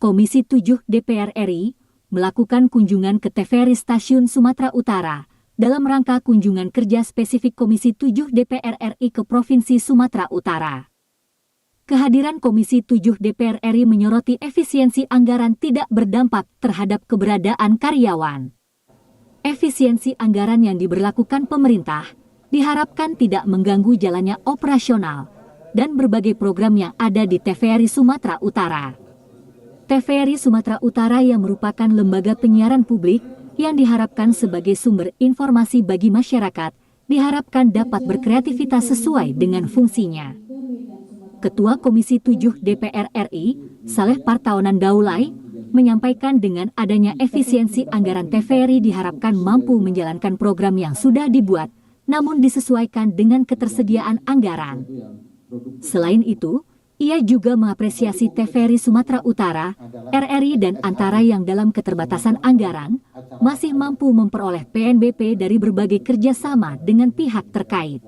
Komisi 7 DPR RI melakukan kunjungan ke TVRI Stasiun Sumatera Utara dalam rangka kunjungan kerja spesifik Komisi 7 DPR RI ke Provinsi Sumatera Utara. Kehadiran Komisi 7 DPR RI menyoroti efisiensi anggaran tidak berdampak terhadap keberadaan karyawan. Efisiensi anggaran yang diberlakukan pemerintah diharapkan tidak mengganggu jalannya operasional dan berbagai program yang ada di TVRI Sumatera Utara. TVRI Sumatera Utara yang merupakan lembaga penyiaran publik yang diharapkan sebagai sumber informasi bagi masyarakat, diharapkan dapat berkreativitas sesuai dengan fungsinya. Ketua Komisi 7 DPR RI, Saleh Partaunan Daulay, menyampaikan dengan adanya efisiensi anggaran TVRI diharapkan mampu menjalankan program yang sudah dibuat, namun disesuaikan dengan ketersediaan anggaran. Selain itu, ia juga mengapresiasi TVRI Sumatera Utara, RRI dan Antara yang dalam keterbatasan anggaran masih mampu memperoleh PNBP dari berbagai kerjasama dengan pihak terkait.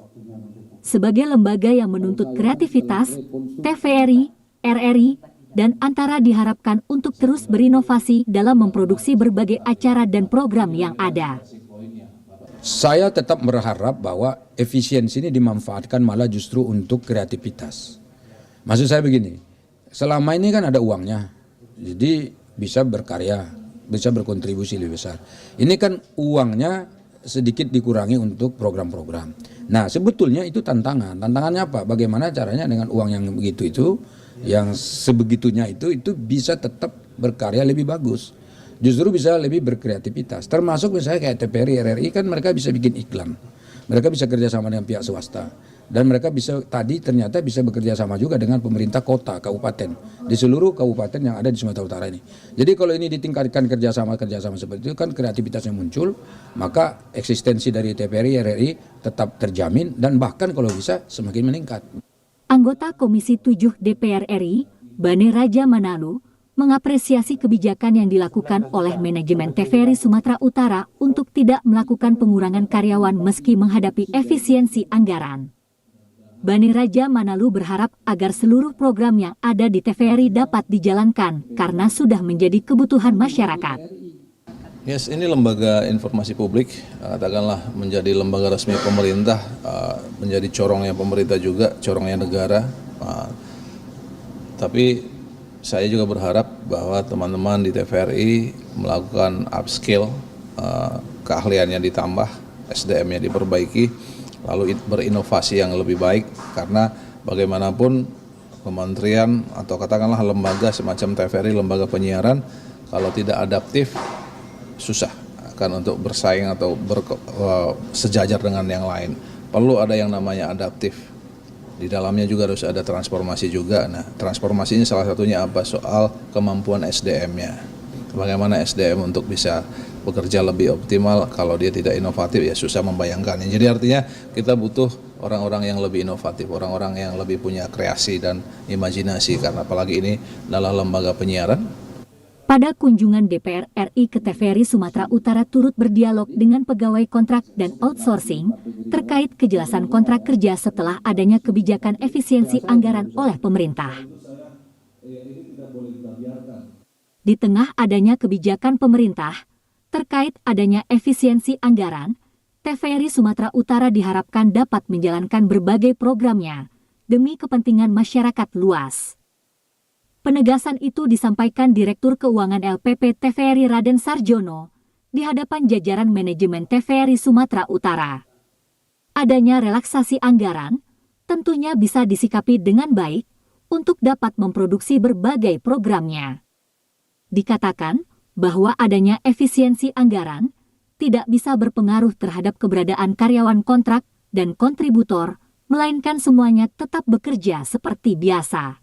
Sebagai lembaga yang menuntut kreativitas, TVRI, RRI, dan Antara diharapkan untuk terus berinovasi dalam memproduksi berbagai acara dan program yang ada. Saya tetap berharap bahwa efisiensi ini dimanfaatkan malah justru untuk kreativitas. Maksud saya begini, selama ini kan ada uangnya, jadi bisa berkarya, bisa berkontribusi lebih besar. Ini kan uangnya sedikit dikurangi untuk program-program. Nah sebetulnya itu tantangan. Tantangannya apa? Bagaimana caranya dengan uang yang begitu itu, yang sebegitunya itu bisa tetap berkarya lebih bagus. Justru bisa lebih berkreativitas. Termasuk misalnya kayak TVRI, RRI kan mereka bisa bikin iklan. Mereka bisa kerjasama dengan pihak swasta. Dan mereka ternyata bisa bekerja sama juga dengan pemerintah kota, kabupaten. Di seluruh kabupaten yang ada di Sumatera Utara ini. Jadi kalau ini ditingkatkan kerjasama seperti itu kan kreativitasnya muncul. Maka eksistensi dari TVRI, RRI tetap terjamin dan bahkan kalau bisa semakin meningkat. Anggota Komisi 7 DPR RI, Bane Raja Manalu, mengapresiasi kebijakan yang dilakukan oleh manajemen TVRI Sumatera Utara untuk tidak melakukan pengurangan karyawan meski menghadapi efisiensi anggaran. Bane Raja Manalu berharap agar seluruh program yang ada di TVRI dapat dijalankan karena sudah menjadi kebutuhan masyarakat. Yes, ini lembaga informasi publik, katakanlah menjadi lembaga resmi pemerintah, menjadi corongnya pemerintah juga, corongnya negara. Tapi saya juga berharap bahwa teman-teman di TVRI melakukan upskill, keahliannya ditambah, SDM-nya diperbaiki, lalu berinovasi yang lebih baik, karena bagaimanapun kementerian atau katakanlah lembaga semacam TVRI, lembaga penyiaran, kalau tidak adaptif susah akan untuk bersaing atau sejajar dengan yang lain. Perlu ada yang namanya adaptif. Di dalamnya juga harus ada transformasi juga. Nah, transformasinya salah satunya apa? Soal kemampuan SDM-nya. Bagaimana SDM untuk bisa bekerja lebih optimal, kalau dia tidak inovatif ya susah membayangkannya. Jadi artinya kita butuh orang-orang yang lebih inovatif, orang-orang yang lebih punya kreasi dan imajinasi, karena apalagi ini adalah lembaga penyiaran. Pada kunjungan DPR RI ke TVRI Sumatera Utara turut berdialog dengan pegawai kontrak dan outsourcing terkait kejelasan kontrak kerja setelah adanya kebijakan efisiensi anggaran oleh pemerintah. Di tengah adanya kebijakan pemerintah terkait adanya efisiensi anggaran, TVRI Sumatera Utara diharapkan dapat menjalankan berbagai programnya demi kepentingan masyarakat luas. Penegasan itu disampaikan Direktur Keuangan LPP TVRI Raden Sarjono di hadapan jajaran manajemen TVRI Sumatera Utara. Adanya relaksasi anggaran tentunya bisa disikapi dengan baik untuk dapat memproduksi berbagai programnya. Dikatakan bahwa adanya efisiensi anggaran tidak bisa berpengaruh terhadap keberadaan karyawan kontrak dan kontributor, melainkan semuanya tetap bekerja seperti biasa.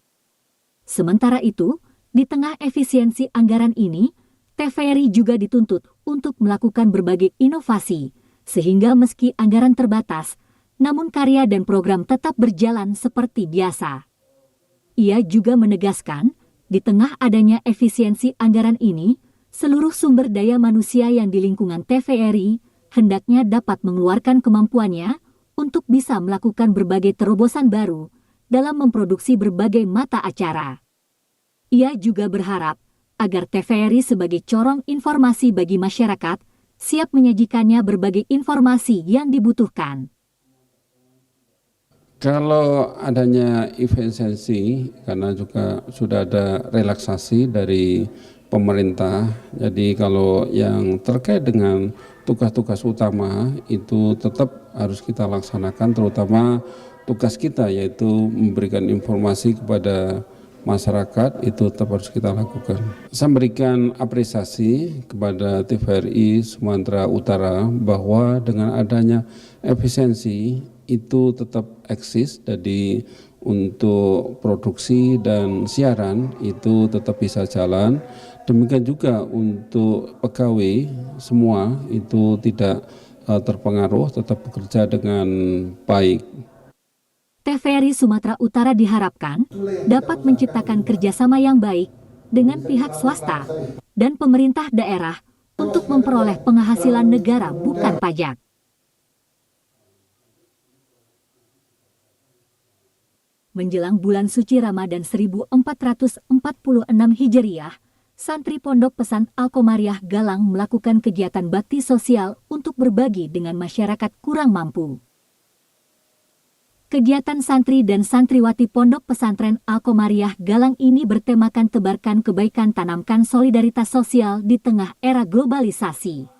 Sementara itu, di tengah efisiensi anggaran ini, TVRI juga dituntut untuk melakukan berbagai inovasi, sehingga meski anggaran terbatas, namun karya dan program tetap berjalan seperti biasa. Ia juga menegaskan, di tengah adanya efisiensi anggaran ini, seluruh sumber daya manusia yang di lingkungan TVRI hendaknya dapat mengeluarkan kemampuannya untuk bisa melakukan berbagai terobosan baru dalam memproduksi berbagai mata acara. Ia juga berharap agar TVRI sebagai corong informasi bagi masyarakat, siap menyajikannya berbagai informasi yang dibutuhkan. Kalau adanya efisiensi, karena juga sudah ada relaksasi dari pemerintah, jadi kalau yang terkait dengan tugas-tugas utama itu tetap harus kita laksanakan, terutama tugas kita yaitu memberikan informasi kepada masyarakat itu tetap harus kita lakukan. Saya memberikan apresiasi kepada TVRI Sumatera Utara bahwa dengan adanya efisiensi itu tetap eksis, jadi untuk produksi dan siaran itu tetap bisa jalan. Demikian juga untuk pegawai semua itu tidak terpengaruh, tetap bekerja dengan baik. TVRI Sumatera Utara diharapkan dapat menciptakan kerjasama yang baik dengan pihak swasta dan pemerintah daerah untuk memperoleh penghasilan negara bukan pajak. Menjelang bulan suci Ramadan 1446 Hijriah, santri Pondok Pesantren Al-Komariah Galang melakukan kegiatan bakti sosial untuk berbagi dengan masyarakat kurang mampu. Kegiatan santri dan santriwati Pondok Pesantren Al-Komariah Galang ini bertemakan tebarkan kebaikan, tanamkan solidaritas sosial di tengah era globalisasi.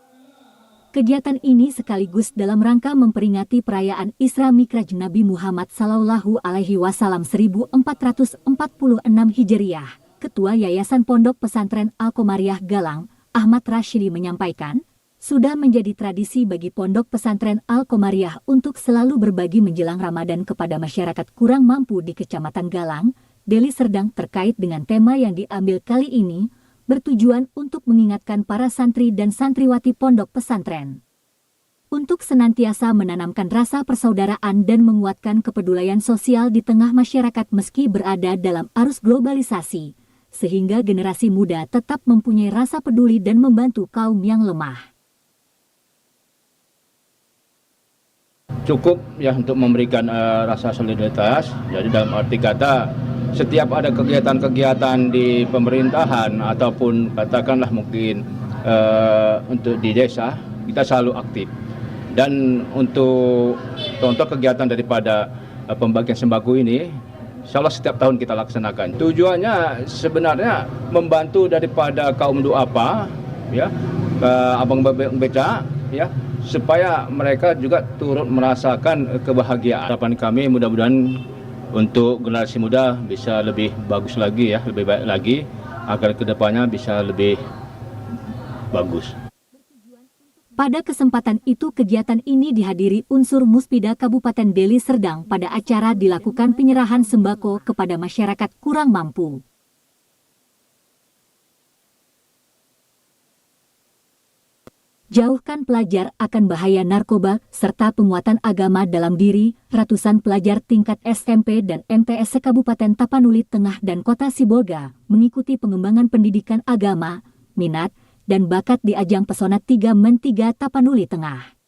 Kegiatan ini sekaligus dalam rangka memperingati perayaan Isra Mikraj Nabi Muhammad Sallallahu Alaihi Wasallam 1446 Hijriah. Ketua Yayasan Pondok Pesantren Al-Komariah Galang, Ahmad Rashidi menyampaikan, sudah menjadi tradisi bagi Pondok Pesantren Al-Komariah untuk selalu berbagi menjelang Ramadan kepada masyarakat kurang mampu di Kecamatan Galang, Deli Serdang. Terkait dengan tema yang diambil kali ini, bertujuan untuk mengingatkan para santri dan santriwati pondok pesantren untuk senantiasa menanamkan rasa persaudaraan dan menguatkan kepedulian sosial di tengah masyarakat meski berada dalam arus globalisasi, sehingga generasi muda tetap mempunyai rasa peduli dan membantu kaum yang lemah. Cukup ya untuk memberikan rasa solidaritas. Jadi dalam arti kata setiap ada kegiatan-kegiatan di pemerintahan ataupun katakanlah mungkin untuk di desa, kita selalu aktif. Dan untuk contoh kegiatan daripada pembagian sembako ini, insya Allah setiap tahun kita laksanakan. Tujuannya sebenarnya membantu daripada kaum duafa, ya, abang beca, ya, supaya mereka juga turut merasakan kebahagiaan. Harapan kami mudah-mudahan untuk generasi muda bisa lebih bagus lagi, ya, lebih baik lagi, agar kedepannya bisa lebih bagus. Pada kesempatan itu kegiatan ini dihadiri unsur Muspida Kabupaten Deli Serdang. Pada acara dilakukan penyerahan sembako kepada masyarakat kurang mampu. Jauhkan pelajar akan bahaya narkoba serta penguatan agama dalam diri. Ratusan pelajar tingkat SMP dan MTS Kabupaten Tapanuli Tengah dan Kota Sibolga mengikuti pengembangan pendidikan agama, minat, dan bakat di ajang Pesona 3 Men 3 Tapanuli Tengah.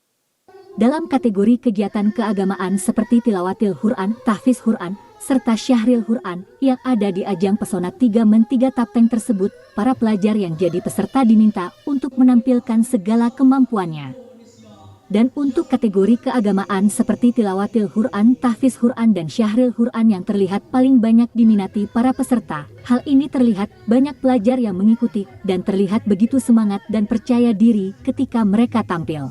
Dalam kategori kegiatan keagamaan seperti Tilawatil Quran, Tahfiz Quran, serta Syahril Quran yang ada di ajang Pesona 3 Men 3 Tapeng tersebut, para pelajar yang jadi peserta diminta untuk menampilkan segala kemampuannya. Dan untuk kategori keagamaan seperti Tilawatil Quran, Tahfiz Quran, dan Syahril Quran yang terlihat paling banyak diminati para peserta, hal ini terlihat banyak pelajar yang mengikuti dan terlihat begitu semangat dan percaya diri ketika mereka tampil.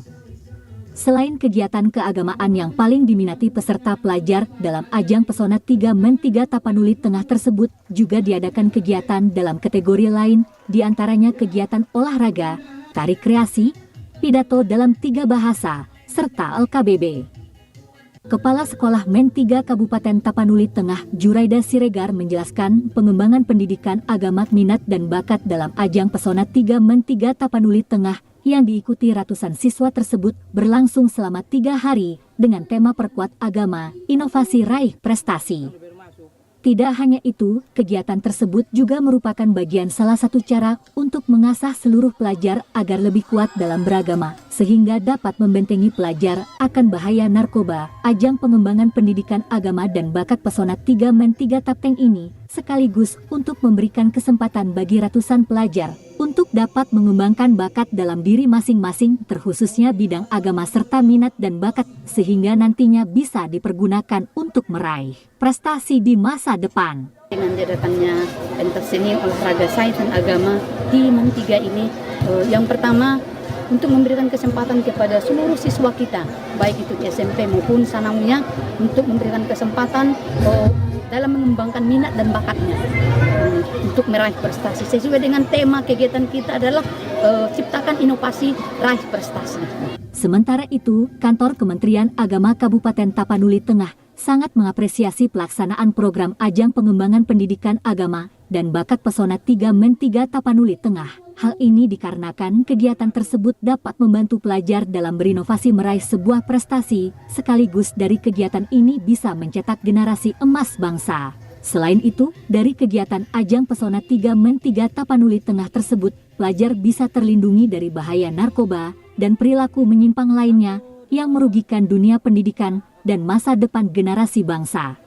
Selain kegiatan keagamaan yang paling diminati peserta pelajar dalam ajang Pesona 3 Men 3 Tapanuli Tengah tersebut, juga diadakan kegiatan dalam kategori lain, diantaranya kegiatan olahraga, tari kreasi, pidato dalam 3 bahasa, serta LKBB. Kepala Sekolah Men 3 Kabupaten Tapanuli Tengah, Juraida Siregar menjelaskan pengembangan pendidikan agama, minat dan bakat dalam ajang Pesona 3 Men 3 Tapanuli Tengah yang diikuti ratusan siswa tersebut berlangsung selama 3 hari dengan tema perkuat agama, inovasi raih prestasi. Tidak hanya itu, kegiatan tersebut juga merupakan bagian salah satu cara untuk mengasah seluruh pelajar agar lebih kuat dalam beragama, sehingga dapat membentengi pelajar akan bahaya narkoba. Ajang pengembangan pendidikan agama dan bakat pesona 3 Men 3 Tapteng ini sekaligus untuk memberikan kesempatan bagi ratusan pelajar untuk dapat mengembangkan bakat dalam diri masing-masing, terkhususnya bidang agama serta minat dan bakat, sehingga nantinya bisa dipergunakan untuk meraih prestasi di masa depan. Dengan diadakannya pentas seni olahraga sains dan agama di Men 3 ini, yang pertama untuk memberikan kesempatan kepada seluruh siswa kita, baik itu di SMP maupun sanawiyah, untuk memberikan kesempatan dalam mengembangkan minat dan bakatnya untuk meraih prestasi. Sesuai dengan tema kegiatan kita adalah ciptakan inovasi, raih prestasi. Sementara itu, Kantor Kementerian Agama Kabupaten Tapanuli Tengah sangat mengapresiasi pelaksanaan program ajang pengembangan pendidikan agama dan bakat pesona 3 Men 3 Tapanuli Tengah. Hal ini dikarenakan kegiatan tersebut dapat membantu pelajar dalam berinovasi meraih sebuah prestasi, sekaligus dari kegiatan ini bisa mencetak generasi emas bangsa. Selain itu, dari kegiatan ajang pesona 3 Men 3 Tapanuli Tengah tersebut, pelajar bisa terlindungi dari bahaya narkoba dan perilaku menyimpang lainnya yang merugikan dunia pendidikan dan masa depan generasi bangsa.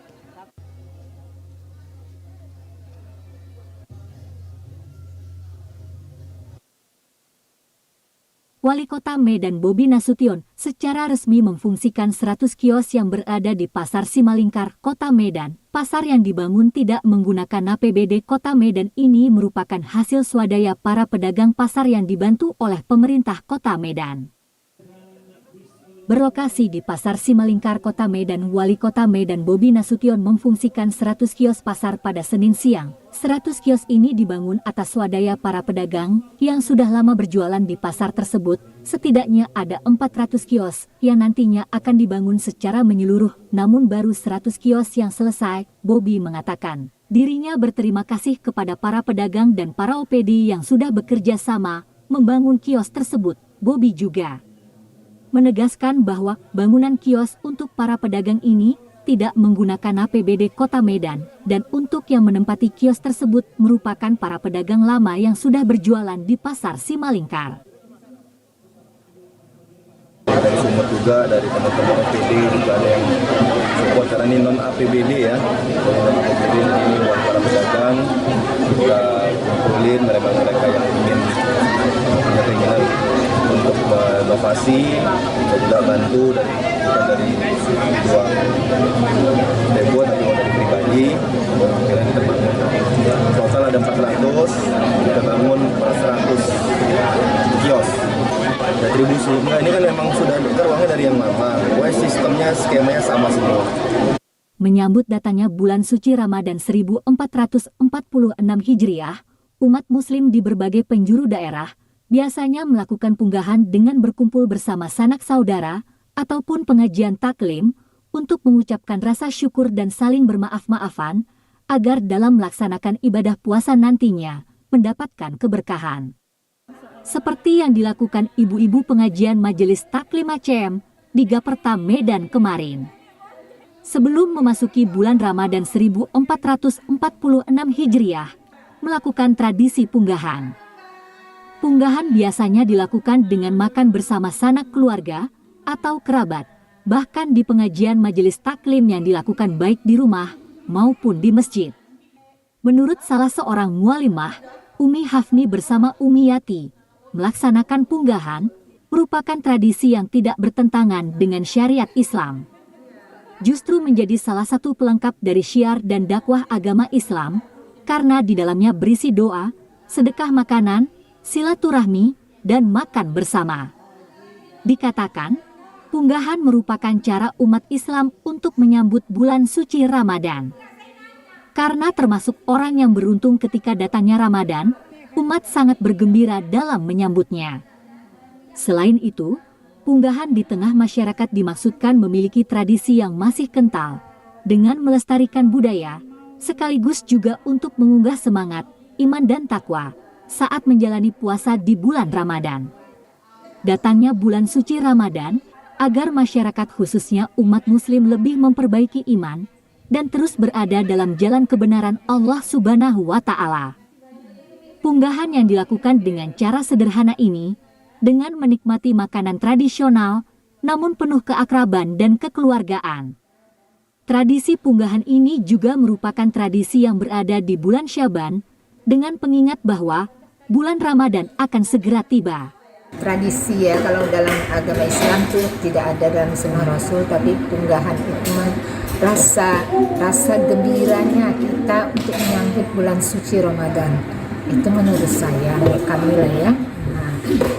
Wali Kota Medan Bobi Nasution secara resmi memfungsikan 100 kios yang berada di Pasar Simalingkar, Kota Medan. Pasar yang dibangun tidak menggunakan APBD Kota Medan ini merupakan hasil swadaya para pedagang pasar yang dibantu oleh pemerintah Kota Medan. Berlokasi di Pasar Simalingkar, Kota Medan, Wali Kota Medan Bobi Nasution memfungsikan 100 kios pasar pada Senin siang. 100 kios ini dibangun atas swadaya para pedagang yang sudah lama berjualan di pasar tersebut. Setidaknya ada 400 kios yang nantinya akan dibangun secara menyeluruh, namun baru 100 kios yang selesai. Bobi mengatakan, dirinya berterima kasih kepada para pedagang dan para OPD yang sudah bekerja sama membangun kios tersebut. Bobi juga menegaskan bahwa bangunan kios untuk para pedagang ini tidak menggunakan APBD Kota Medan, dan untuk yang menempati kios tersebut merupakan para pedagang lama yang sudah berjualan di Pasar Simalingkar. Dari Sumut juga, dari teman-teman OPD juga ada yang support karena ini non APBD ya. Jadi ini buat para pedagang, kita kumpulin mereka yang ingin punya keinginan untuk berinovasi, kita juga bantu bukan dari uang demo tapi uang dari pribadi. Kira kita bangun total ada 400, kita bangun 100 kios. Retribusi, enggak, ini kan memang sudah uangnya dari yang lama, sistemnya, skemanya sama semua. Menyambut datangnya bulan suci Ramadan 1446 Hijriah, umat muslim di berbagai penjuru daerah biasanya melakukan punggahan dengan berkumpul bersama sanak saudara ataupun pengajian taklim untuk mengucapkan rasa syukur dan saling bermaaf-maafan agar dalam melaksanakan ibadah puasa nantinya mendapatkan keberkahan. Seperti yang dilakukan ibu-ibu pengajian Majelis Taklim ACM di Gaperta Medan kemarin. Sebelum memasuki bulan Ramadan 1446 Hijriah, melakukan tradisi punggahan. Punggahan biasanya dilakukan dengan makan bersama sanak keluarga atau kerabat, bahkan di pengajian majelis taklim yang dilakukan baik di rumah maupun di masjid. Menurut salah seorang mualimah, Umi Hafni bersama Umi Yati, melaksanakan punggahan merupakan tradisi yang tidak bertentangan dengan syariat Islam. Justru menjadi salah satu pelengkap dari syiar dan dakwah agama Islam, karena di dalamnya berisi doa, sedekah makanan, silaturahmi, dan makan bersama. Dikatakan, punggahan merupakan cara umat Islam untuk menyambut bulan suci Ramadan. Karena termasuk orang yang beruntung ketika datangnya Ramadan, umat sangat bergembira dalam menyambutnya. Selain itu, punggahan di tengah masyarakat dimaksudkan memiliki tradisi yang masih kental, dengan melestarikan budaya, sekaligus juga untuk mengunggah semangat, iman dan takwa, saat menjalani puasa di bulan Ramadan. Datangnya bulan suci Ramadan, agar masyarakat khususnya umat muslim lebih memperbaiki iman, dan terus berada dalam jalan kebenaran Allah Subhanahu wa Ta'ala. Unggahan yang dilakukan dengan cara sederhana ini, dengan menikmati makanan tradisional, namun penuh keakraban dan kekeluargaan. Tradisi punggahan ini juga merupakan tradisi yang berada di bulan Syaban, dengan pengingat bahwa bulan Ramadan akan segera tiba. Tradisi ya, kalau dalam agama Islam tuh tidak ada dalam sunnah Rasul, tapi punggahan itu rasa gembiranya kita untuk menyambut bulan suci Ramadan. Itu menurut saya, kami lah ya,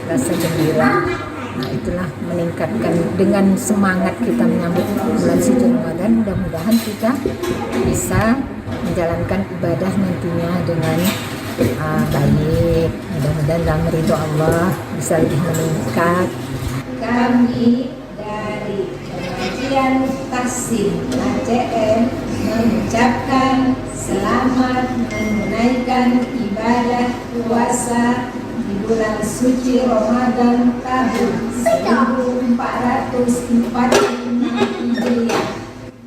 rasa gembira. Nah itulah meningkatkan dengan semangat kita menyambut bulan suci Ramadan. Mudah-mudahan kita bisa menjalankan ibadah nantinya dengan baik, mudah-mudahan dalam ridho Allah bisa lebih meningkat. Kami dari Pengajian Taksim ACM mengucapkan selamat menunaikan ibadah puasa di bulan suci Ramadan tahun 1445 Hijriah.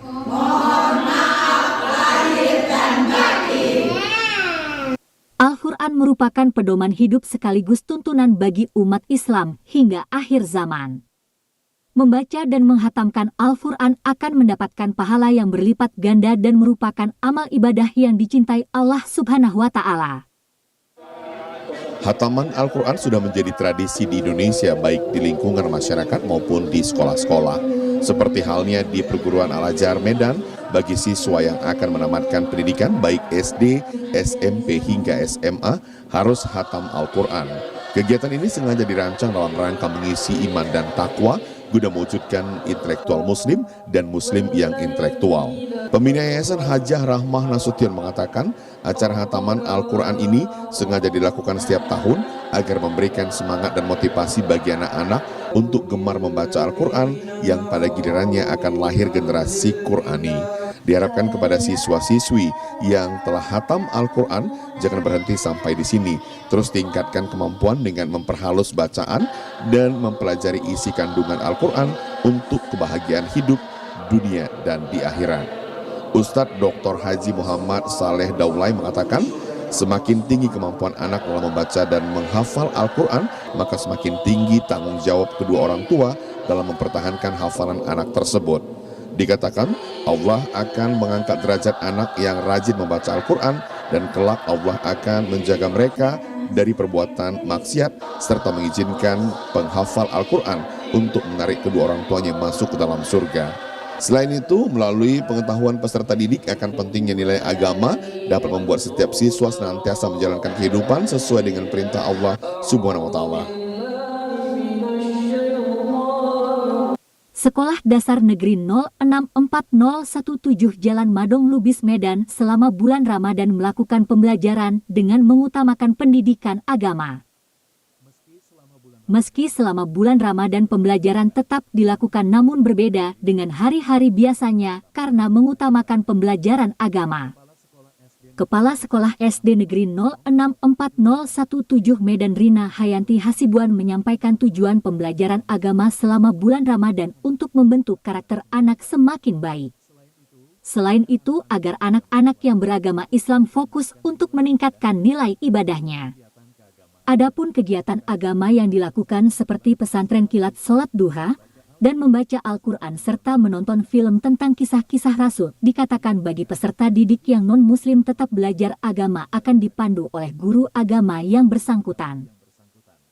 Mohon maaf lahir dan batin. Al-Quran merupakan pedoman hidup sekaligus tuntunan bagi umat Islam hingga akhir zaman. Membaca dan menghatamkan Al-Quran akan mendapatkan pahala yang berlipat ganda dan merupakan amal ibadah yang dicintai Allah Subhanahu wa Ta'ala. Hataman Al-Quran sudah menjadi tradisi di Indonesia, baik di lingkungan masyarakat maupun di sekolah-sekolah. Seperti halnya di perguruan Al-Azhar Medan, bagi siswa yang akan menamatkan pendidikan baik SD, SMP hingga SMA harus hatam Al-Quran. Kegiatan ini sengaja dirancang dalam rangka mengisi iman dan takwa guna mewujudkan intelektual muslim dan muslim yang intelektual. Pembina Yayasan Hajah Rahmah Nasution mengatakan acara hataman Al-Quran ini sengaja dilakukan setiap tahun agar memberikan semangat dan motivasi bagi anak-anak untuk gemar membaca Al-Quran yang pada gilirannya akan lahir generasi Qurani. Diharapkan kepada siswa-siswi yang telah hatam Al-Quran jangan berhenti sampai di sini, terus tingkatkan kemampuan dengan memperhalus bacaan dan mempelajari isi kandungan Al-Quran untuk kebahagiaan hidup, dunia, dan di akhirat. Ustadz Dr. Haji Muhammad Saleh Daulay mengatakan, semakin tinggi kemampuan anak dalam membaca dan menghafal Al-Quran, maka semakin tinggi tanggung jawab kedua orang tua dalam mempertahankan hafalan anak tersebut. Dikatakan, Allah akan mengangkat derajat anak yang rajin membaca Al-Quran dan kelak Allah akan menjaga mereka dari perbuatan maksiat serta mengizinkan penghafal Al-Quran untuk menarik kedua orang tuanya masuk ke dalam surga. Selain itu, melalui pengetahuan peserta didik akan pentingnya nilai agama dapat membuat setiap siswa senantiasa menjalankan kehidupan sesuai dengan perintah Allah Subhanahu wa Ta'ala. Sekolah Dasar Negeri 064017 Jalan Madong Lubis Medan selama bulan Ramadan melakukan pembelajaran dengan mengutamakan pendidikan agama. Meski selama bulan Ramadan pembelajaran tetap dilakukan namun berbeda dengan hari-hari biasanya karena mengutamakan pembelajaran agama. Kepala Sekolah SD Negeri 064017 Medan Rina Hayanti Hasibuan menyampaikan tujuan pembelajaran agama selama bulan Ramadan untuk membentuk karakter anak semakin baik. Selain itu, agar anak-anak yang beragama Islam fokus untuk meningkatkan nilai ibadahnya. Adapun kegiatan agama yang dilakukan seperti pesantren kilat sholat duha, dan membaca Al-Quran serta menonton film tentang kisah-kisah Rasul, dikatakan bagi peserta didik yang non-muslim tetap belajar agama akan dipandu oleh guru agama yang bersangkutan.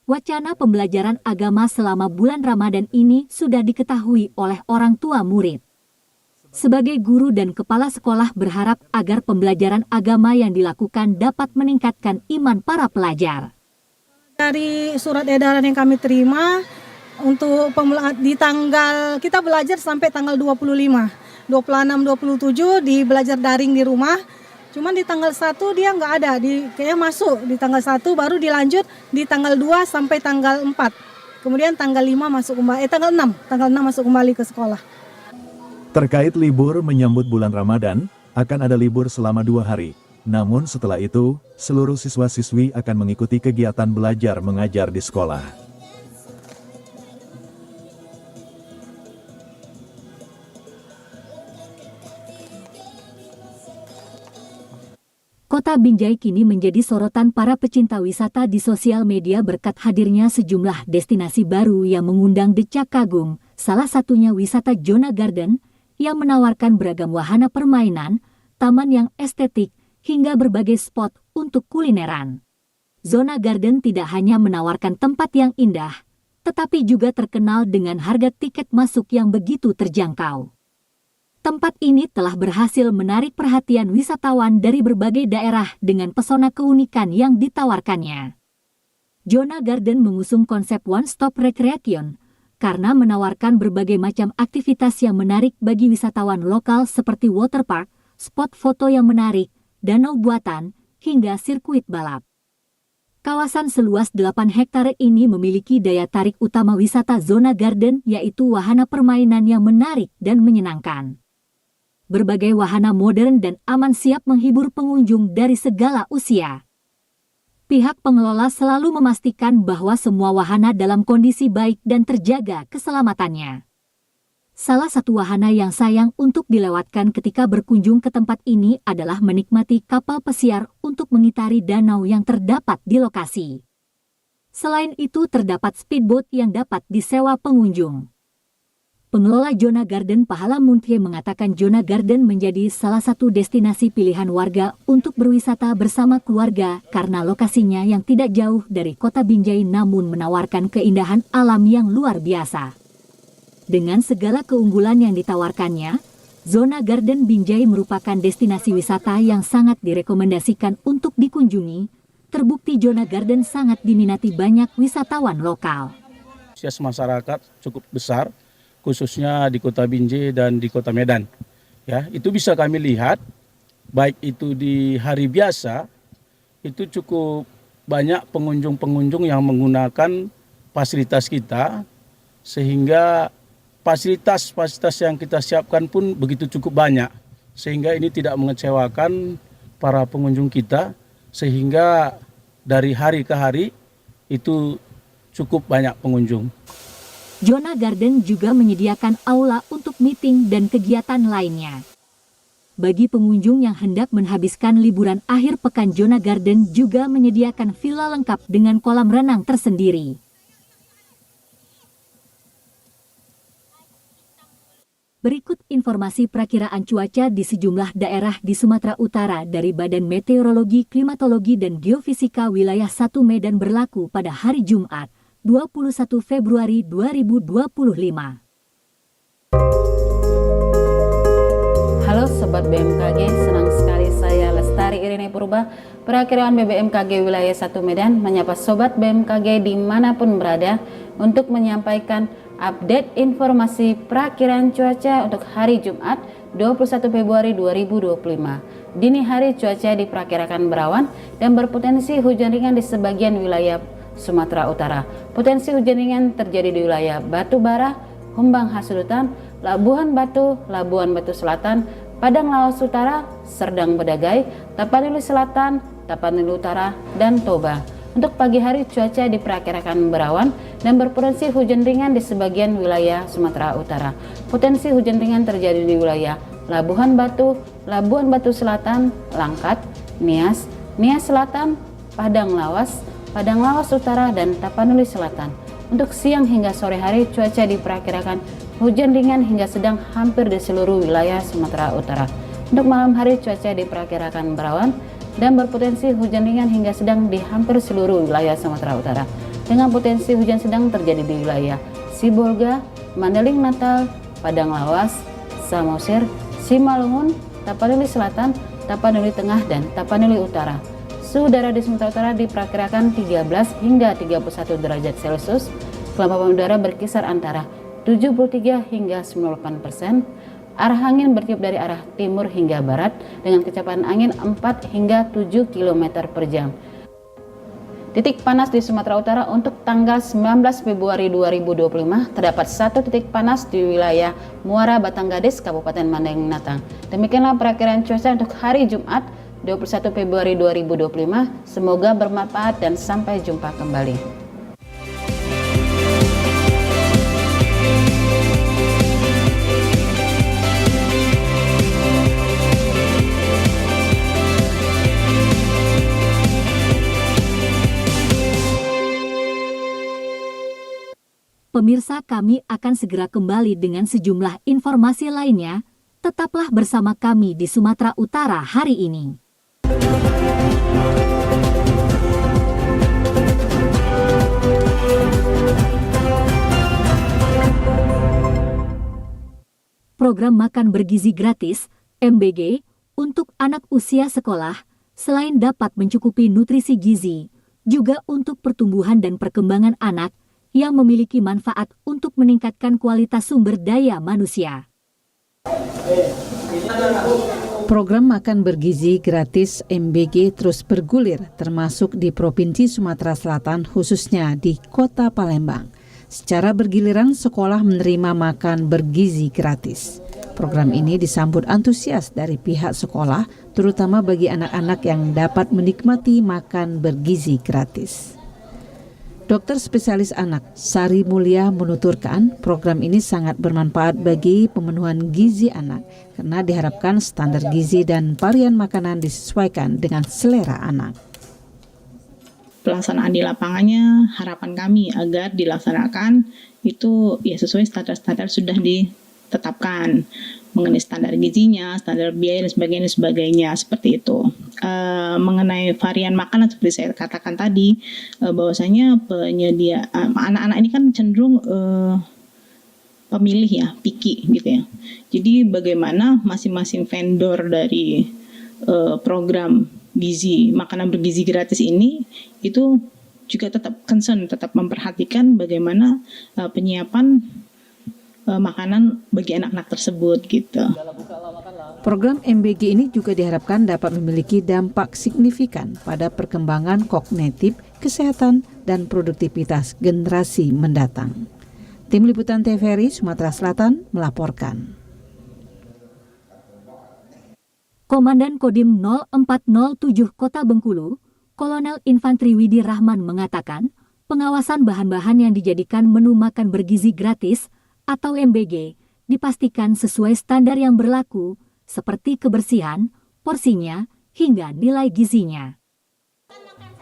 Wacana pembelajaran agama selama bulan Ramadan ini sudah diketahui oleh orang tua murid. Sebagai guru dan kepala sekolah berharap agar pembelajaran agama yang dilakukan dapat meningkatkan iman para pelajar. Dari surat edaran yang kami terima, untuk di tanggal kita belajar sampai tanggal 25, 26, 27 di belajar daring di rumah. Cuman di tanggal 1 dia nggak ada, kayaknya masuk di tanggal 1 baru dilanjut di tanggal 2 sampai tanggal 4. Kemudian tanggal 5 masuk kembali, tanggal 6 masuk kembali ke sekolah. Terkait libur menyambut bulan Ramadan, akan ada libur selama 2 hari. Namun setelah itu, seluruh siswa-siswi akan mengikuti kegiatan belajar mengajar di sekolah. Kota Binjai kini menjadi sorotan para pecinta wisata di sosial media berkat hadirnya sejumlah destinasi baru yang mengundang decak kagum, salah satunya wisata Zona Garden yang menawarkan beragam wahana permainan, taman yang estetik, hingga berbagai spot untuk kulineran. Zona Garden tidak hanya menawarkan tempat yang indah, tetapi juga terkenal dengan harga tiket masuk yang begitu terjangkau. Tempat ini telah berhasil menarik perhatian wisatawan dari berbagai daerah dengan pesona keunikan yang ditawarkannya. Zona Garden mengusung konsep one-stop recreation karena menawarkan berbagai macam aktivitas yang menarik bagi wisatawan lokal seperti waterpark, spot foto yang menarik, danau buatan, hingga sirkuit balap. Kawasan seluas 8 hektare ini memiliki daya tarik utama wisata Zona Garden yaitu wahana permainan yang menarik dan menyenangkan. Berbagai wahana modern dan aman siap menghibur pengunjung dari segala usia. Pihak pengelola selalu memastikan bahwa semua wahana dalam kondisi baik dan terjaga keselamatannya. Salah satu wahana yang sayang untuk dilewatkan ketika berkunjung ke tempat ini adalah menikmati kapal pesiar untuk mengitari danau yang terdapat di lokasi. Selain itu terdapat speedboat yang dapat disewa pengunjung. Pengelola Zona Garden Pahala Muntie mengatakan Zona Garden menjadi salah satu destinasi pilihan warga untuk berwisata bersama keluarga karena lokasinya yang tidak jauh dari kota Binjai namun menawarkan keindahan alam yang luar biasa. Dengan segala keunggulan yang ditawarkannya, Zona Garden Binjai merupakan destinasi wisata yang sangat direkomendasikan untuk dikunjungi. Terbukti Zona Garden sangat diminati banyak wisatawan lokal. Antusias masyarakat cukup besar, khususnya di Kota Binjai dan di Kota Medan. Ya, itu bisa kami lihat, baik itu di hari biasa, itu cukup banyak pengunjung-pengunjung yang menggunakan fasilitas kita, sehingga fasilitas yang kita siapkan pun begitu cukup banyak, sehingga ini tidak mengecewakan para pengunjung kita, sehingga dari hari ke hari itu cukup banyak pengunjung. Zona Garden juga menyediakan aula untuk meeting dan kegiatan lainnya. Bagi pengunjung yang hendak menghabiskan liburan akhir pekan, Zona Garden juga menyediakan villa lengkap dengan kolam renang tersendiri. Berikut informasi perakiraan cuaca di sejumlah daerah di Sumatera Utara dari Badan Meteorologi, Klimatologi, dan Geofisika Wilayah 1 Medan berlaku pada hari Jumat, 21 Februari 2025. Halo Sobat BMKG, senang sekali saya Lestari Irene Purba, perakiraan BMKG Wilayah 1 Medan, menyapa Sobat BMKG dimanapun berada untuk menyampaikan update informasi perakiraan cuaca untuk hari Jumat 21 Februari 2025. Dini hari cuaca diperkirakan berawan dan berpotensi hujan ringan di sebagian wilayah Sumatera Utara. Potensi hujan ringan terjadi di wilayah Batu Bara, Humbang Hasudutan, Labuhan Batu Selatan, Padang Lawas Utara, Serdang Bedagai, Tapanuli Selatan, Tapanuli Utara, dan Toba. Untuk pagi hari cuaca diperkirakan berawan dan berpotensi hujan ringan di sebagian wilayah Sumatera Utara. Potensi hujan ringan terjadi di wilayah Labuhan Batu Selatan, Langkat, Nias Selatan, Padang Lawas Utara, dan Tapanuli Selatan. Untuk siang hingga sore hari cuaca diperkirakan hujan ringan hingga sedang hampir di seluruh wilayah Sumatera Utara. Untuk malam hari cuaca diperkirakan berawan dan berpotensi hujan ringan hingga sedang di hampir seluruh wilayah Sumatera Utara. Dengan potensi hujan sedang terjadi di wilayah Sibolga, Mandeling Natal, Padang Lawas, Samosir, Simalungun, Tapanuli Selatan, Tapanuli Tengah, dan Tapanuli Utara. Suhu udara di Sumatera Utara diperkirakan 13 hingga 31 derajat Celcius. Kelembapan udara berkisar antara 73 hingga 98%. Arah angin bertiup dari arah timur hingga barat dengan kecepatan angin 4 hingga 7 km per jam. Titik panas di Sumatera Utara untuk tanggal 19 Februari 2025 terdapat satu titik panas di wilayah Muara Batanggadis, Kabupaten Mandailing Natang. Demikianlah perakiraan cuaca untuk hari Jumat 21 Februari 2025. Semoga bermanfaat dan sampai jumpa kembali. Pemirsa, kami akan segera kembali dengan sejumlah informasi lainnya. Tetaplah bersama kami di Sumatera Utara hari ini. Program makan bergizi gratis (MBG) untuk anak usia sekolah selain dapat mencukupi nutrisi gizi, juga untuk pertumbuhan dan perkembangan anak yang memiliki manfaat untuk meningkatkan kualitas sumber daya manusia. Program makan bergizi gratis MBG terus bergulir, termasuk di Provinsi Sumatera Selatan, khususnya di Kota Palembang. Secara bergiliran, sekolah menerima makan bergizi gratis. Program ini disambut antusias dari pihak sekolah, terutama bagi anak-anak yang dapat menikmati makan bergizi gratis. Dokter spesialis anak Sari Mulia menuturkan program ini sangat bermanfaat bagi pemenuhan gizi anak karena diharapkan standar gizi dan varian makanan disesuaikan dengan selera anak. Pelaksanaan di lapangannya, harapan kami agar dilaksanakan itu ya sesuai standar-standar sudah ditetapkan mengenai standar gizinya, standar biaya dan sebagainya seperti itu. Mengenai varian makanan seperti saya katakan tadi, bahwasanya penyedia anak-anak ini kan cenderung pemilih ya, picky gitu ya. Jadi bagaimana masing-masing vendor dari program gizi makanan bergizi gratis ini itu juga tetap concern, tetap memperhatikan bagaimana penyiapan makanan bagi anak-anak tersebut gitu. Program MBG ini juga diharapkan dapat memiliki dampak signifikan pada perkembangan kognitif, kesehatan, dan produktivitas generasi mendatang. Tim Liputan TVRI Sumatera Selatan melaporkan. Komandan Kodim 0407 Kota Bengkulu, Kolonel Infantri Widi Rahman mengatakan, pengawasan bahan-bahan yang dijadikan menu makan bergizi gratis atau MBG dipastikan sesuai standar yang berlaku seperti kebersihan, porsinya, hingga nilai gizinya.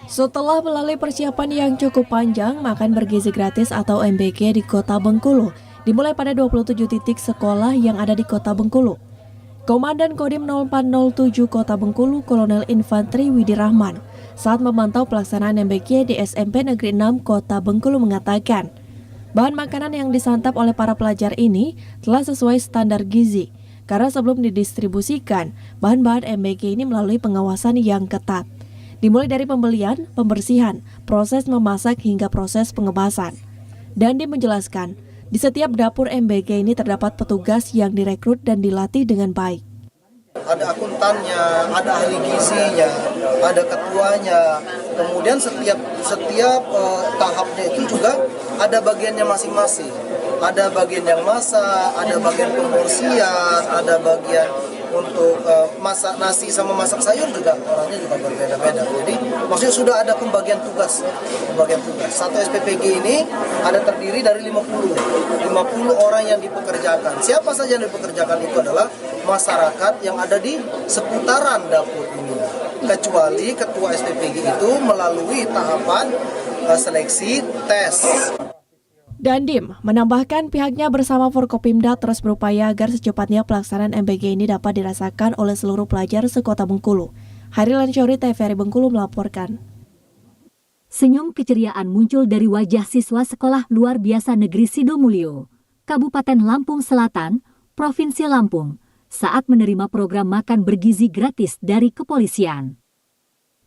Setelah melalui persiapan yang cukup panjang, makan bergizi gratis atau MBG di Kota Bengkulu dimulai pada 27 titik sekolah yang ada di Kota Bengkulu. Komandan Kodim 0407 Kota Bengkulu, Kolonel Infantri Widi Rahman, saat memantau pelaksanaan MBG di SMP Negeri 6 Kota Bengkulu mengatakan, bahan makanan yang disantap oleh para pelajar ini telah sesuai standar gizi, karena sebelum didistribusikan, bahan-bahan MBG ini melalui pengawasan yang ketat. Dimulai dari pembelian, pembersihan, proses memasak hingga proses pengemasan. Dandi menjelaskan, di setiap dapur MBG ini terdapat petugas yang direkrut dan dilatih dengan baik. Ada akuntannya, ada ahli gizinya, ada ketuanya. Kemudian setiap tahapnya itu juga ada bagiannya masing-masing. Ada bagian yang masak, ada bagian pembersihan, ada bagian untuk masak nasi sama masak sayur juga orangnya juga berbeda-beda. Jadi maksudnya sudah ada pembagian tugas. Satu SPPG ini ada terdiri dari 50 orang yang dipekerjakan. Siapa saja yang dipekerjakan itu adalah masyarakat yang ada di seputaran dapur ini. Kecuali ketua SPPG itu melalui tahapan seleksi tes. Dandim menambahkan pihaknya bersama Forkopimda terus berupaya agar secepatnya pelaksanaan MBG ini dapat dirasakan oleh seluruh pelajar sekota Bengkulu. Harilan Syori, TVRI Bengkulu melaporkan. Senyum keceriaan muncul dari wajah siswa Sekolah Luar Biasa Negeri Sidomulyo, Kabupaten Lampung Selatan, Provinsi Lampung, saat menerima program makan bergizi gratis dari kepolisian.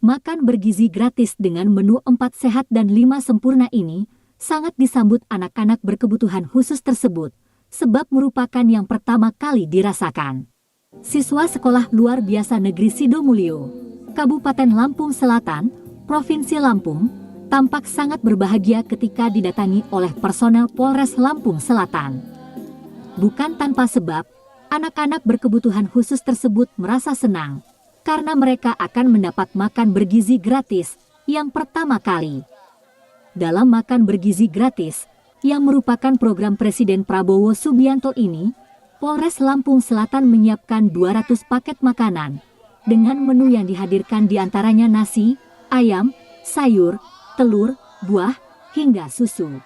Makan bergizi gratis dengan menu 4 sehat dan 5 sempurna ini sangat disambut anak-anak berkebutuhan khusus tersebut, sebab merupakan yang pertama kali dirasakan. Siswa Sekolah Luar Biasa Negeri Sidomulyo, Kabupaten Lampung Selatan, Provinsi Lampung, tampak sangat berbahagia ketika didatangi oleh personel Polres Lampung Selatan. Bukan tanpa sebab, anak-anak berkebutuhan khusus tersebut merasa senang, karena mereka akan mendapat makan bergizi gratis yang pertama kali. Dalam makan bergizi gratis, yang merupakan program Presiden Prabowo Subianto ini, Polres Lampung Selatan menyiapkan 200 paket makanan, dengan menu yang dihadirkan diantaranya nasi, ayam, sayur, telur, buah, hingga susu.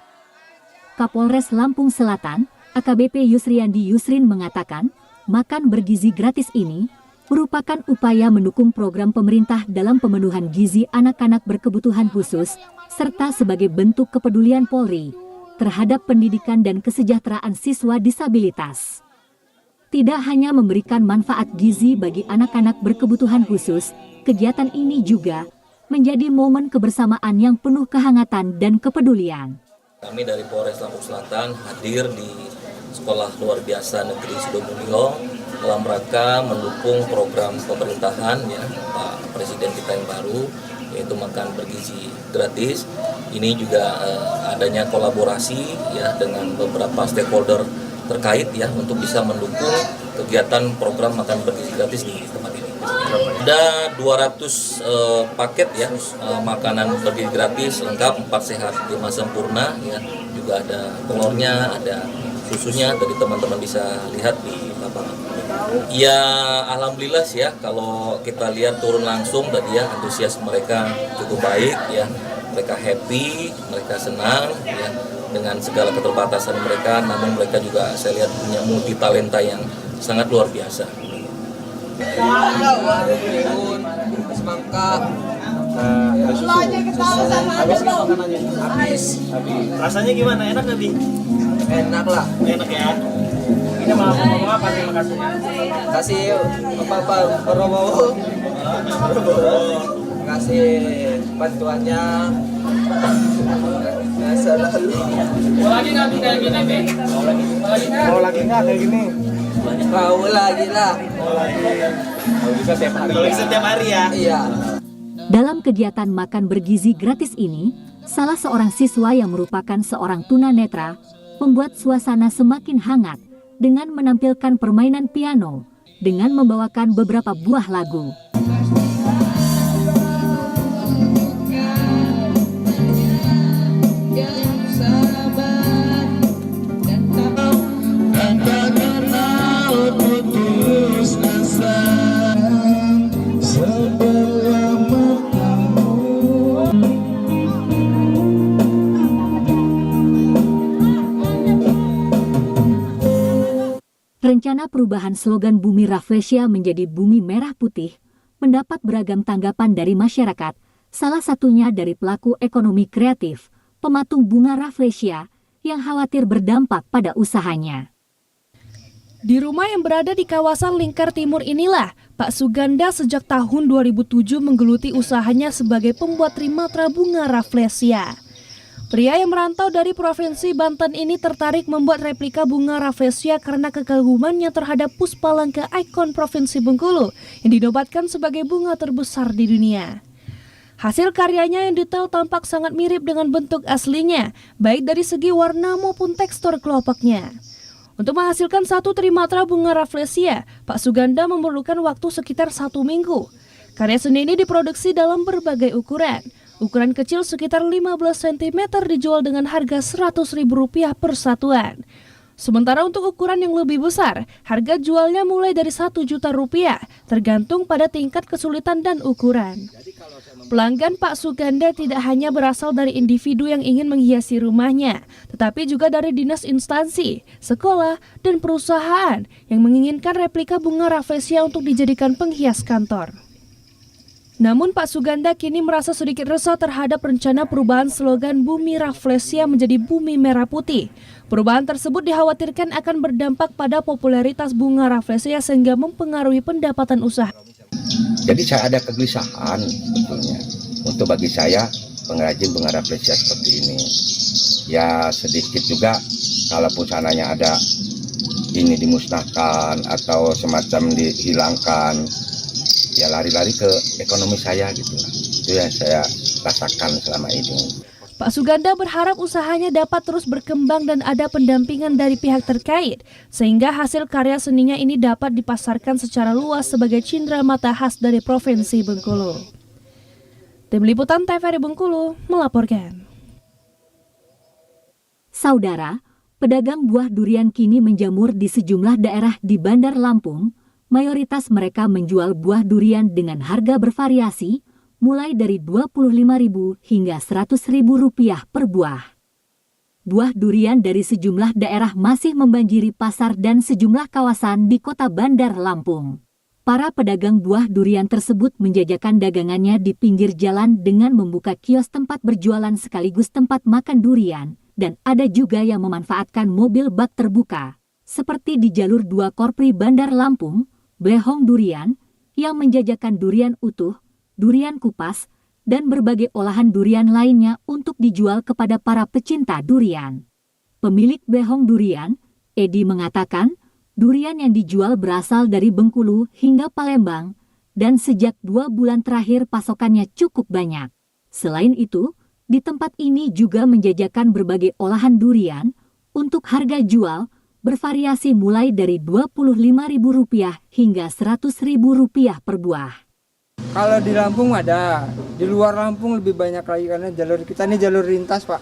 Kapolres Lampung Selatan, AKBP Yusriandi Yusrin mengatakan, makan bergizi gratis ini merupakan upaya mendukung program pemerintah dalam pemenuhan gizi anak-anak berkebutuhan khusus, serta sebagai bentuk kepedulian Polri terhadap pendidikan dan kesejahteraan siswa disabilitas. Tidak hanya memberikan manfaat gizi bagi anak-anak berkebutuhan khusus, kegiatan ini juga menjadi momen kebersamaan yang penuh kehangatan dan kepedulian. Kami dari Polres Lampung Selatan hadir di Sekolah Luar Biasa Negeri Sidomulyo dalam rangka mendukung program pemerintahan ya Pak Presiden kita yang baru, yaitu makan bergizi gratis. Ini juga adanya kolaborasi ya dengan beberapa stakeholder terkait ya untuk bisa mendukung kegiatan program makan bergizi gratis di tempat ini. Ada 200 paket ya makanan bergizi gratis lengkap 4 sehat 5 sempurna ya. Juga ada telurnya, ada susunya, tadi teman-teman bisa lihat di lapangan. Ya alhamdulillah sih ya, kalau kita lihat turun langsung tadi ya, antusias mereka cukup baik ya. Mereka happy, mereka senang ya dengan segala keterbatasan mereka, namun mereka juga saya lihat punya multi talenta yang sangat luar biasa. Semangka. Habis. Rasanya gimana? Enak nggak, Bi? Enak lah. Enak ya. Ini mau ngomong apa terima kasihnya? Kasih apa Romo. Kasih bantuannya. Selalu. Mau lagi nggak kayak gini, Bi? Mau lagi nggak kayak gini? Mau lagi lah. Mau lagi. Kalau bisa setiap hari. Kalau bisa setiap hari ya. Iya. Dalam kegiatan makan bergizi gratis ini, salah seorang siswa yang merupakan seorang tunanetra membuat suasana semakin hangat dengan menampilkan permainan piano dengan membawakan beberapa buah lagu. Rencana perubahan slogan Bumi Rafflesia menjadi Bumi Merah Putih mendapat beragam tanggapan dari masyarakat, salah satunya dari pelaku ekonomi kreatif, pematung bunga Rafflesia yang khawatir berdampak pada usahanya. Di rumah yang berada di kawasan Lingkar Timur inilah, Pak Suganda sejak tahun 2007 menggeluti usahanya sebagai pembuat trimatra bunga Rafflesia. Pria yang merantau dari Provinsi Banten ini tertarik membuat replika bunga Rafflesia karena kekagumannya terhadap Puspalangka, ikon Provinsi Bengkulu, yang dinobatkan sebagai bunga terbesar di dunia. Hasil karyanya yang detail tampak sangat mirip dengan bentuk aslinya, baik dari segi warna maupun tekstur kelopaknya. Untuk menghasilkan satu trimatra bunga Rafflesia, Pak Suganda memerlukan waktu sekitar 1 minggu. Karya seni ini diproduksi dalam berbagai ukuran. Ukuran kecil sekitar 15 cm dijual dengan harga Rp100.000 per satuan. Sementara untuk ukuran yang lebih besar, harga jualnya mulai dari Rp1 juta, tergantung pada tingkat kesulitan dan ukuran. Pelanggan Pak Suganda tidak hanya berasal dari individu yang ingin menghiasi rumahnya, tetapi juga dari dinas instansi, sekolah, dan perusahaan yang menginginkan replika bunga Rafflesia untuk dijadikan penghias kantor. Namun Pak Suganda kini merasa sedikit resah terhadap rencana perubahan slogan Bumi Rafflesia menjadi Bumi Merah Putih. Perubahan tersebut dikhawatirkan akan berdampak pada popularitas bunga Rafflesia sehingga mempengaruhi pendapatan usaha. Jadi saya ada kegelisahan sebetulnya untuk bagi saya pengrajin bunga Rafflesia seperti ini. Ya sedikit juga kalaupun sananya ada ini dimusnahkan atau semacam dihilangkan, ya lari-lari ke ekonomi saya gitu lah. Itu yang saya rasakan selama ini. Pak Suganda berharap usahanya dapat terus berkembang dan ada pendampingan dari pihak terkait, sehingga hasil karya seninya ini dapat dipasarkan secara luas sebagai cindramata khas dari Provinsi Bengkulu. Tim Liputan TVRI Bengkulu melaporkan. Saudara, pedagang buah durian kini menjamur di sejumlah daerah di Bandar Lampung. Mayoritas mereka menjual buah durian dengan harga bervariasi, mulai dari Rp25.000 hingga Rp100.000 per buah. Buah durian dari sejumlah daerah masih membanjiri pasar dan sejumlah kawasan di Kota Bandar Lampung. Para pedagang buah durian tersebut menjajakan dagangannya di pinggir jalan dengan membuka kios tempat berjualan sekaligus tempat makan durian, dan ada juga yang memanfaatkan mobil bak terbuka, seperti di jalur 2 Korpri Bandar Lampung, Blehong Durian, yang menjajakan durian utuh, durian kupas, dan berbagai olahan durian lainnya untuk dijual kepada para pecinta durian. Pemilik Blehong Durian, Edi, mengatakan durian yang dijual berasal dari Bengkulu hingga Palembang, dan sejak 2 bulan terakhir pasokannya cukup banyak. Selain itu, di tempat ini juga menjajakan berbagai olahan durian untuk harga jual bervariasi mulai dari Rp25.000 hingga Rp100.000 per buah. Kalau di Lampung ada, di luar Lampung lebih banyak lagi karena jalur kita ini jalur lintas, Pak.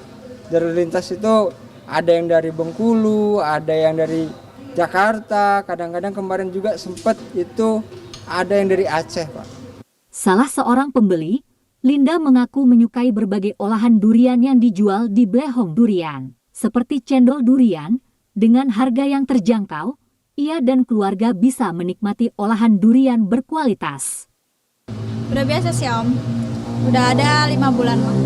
Jalur lintas itu ada yang dari Bengkulu, ada yang dari Jakarta, kadang-kadang kemarin juga sempat itu ada yang dari Aceh, Pak. Salah seorang pembeli, Linda, mengaku menyukai berbagai olahan durian yang dijual di Blehong Durian, seperti cendol durian, dengan harga yang terjangkau. Ia dan keluarga bisa menikmati olahan durian berkualitas. Udah biasa sih Om, udah ada 5 bulan Om.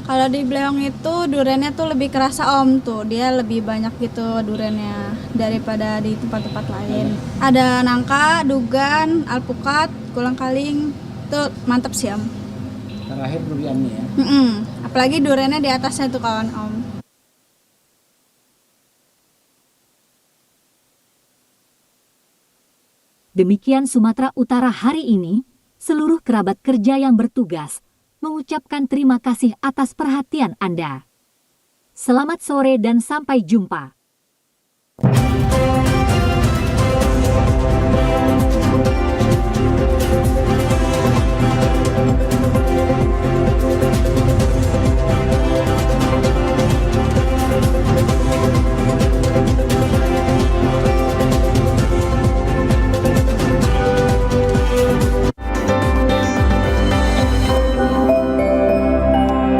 Kalau di Blehong itu duriannya tuh lebih kerasa Om tuh, dia lebih banyak gitu duriannya daripada di tempat-tempat lain. Ada nangka, dugan, alpukat, kolang-kaling, tuh mantap sih Om. Terakhir duriannya ya? Apalagi duriannya di atasnya tuh kawan Om. Demikian Sumatera Utara hari ini. Seluruh kerabat kerja yang bertugas mengucapkan terima kasih atas perhatian Anda. Selamat sore dan sampai jumpa.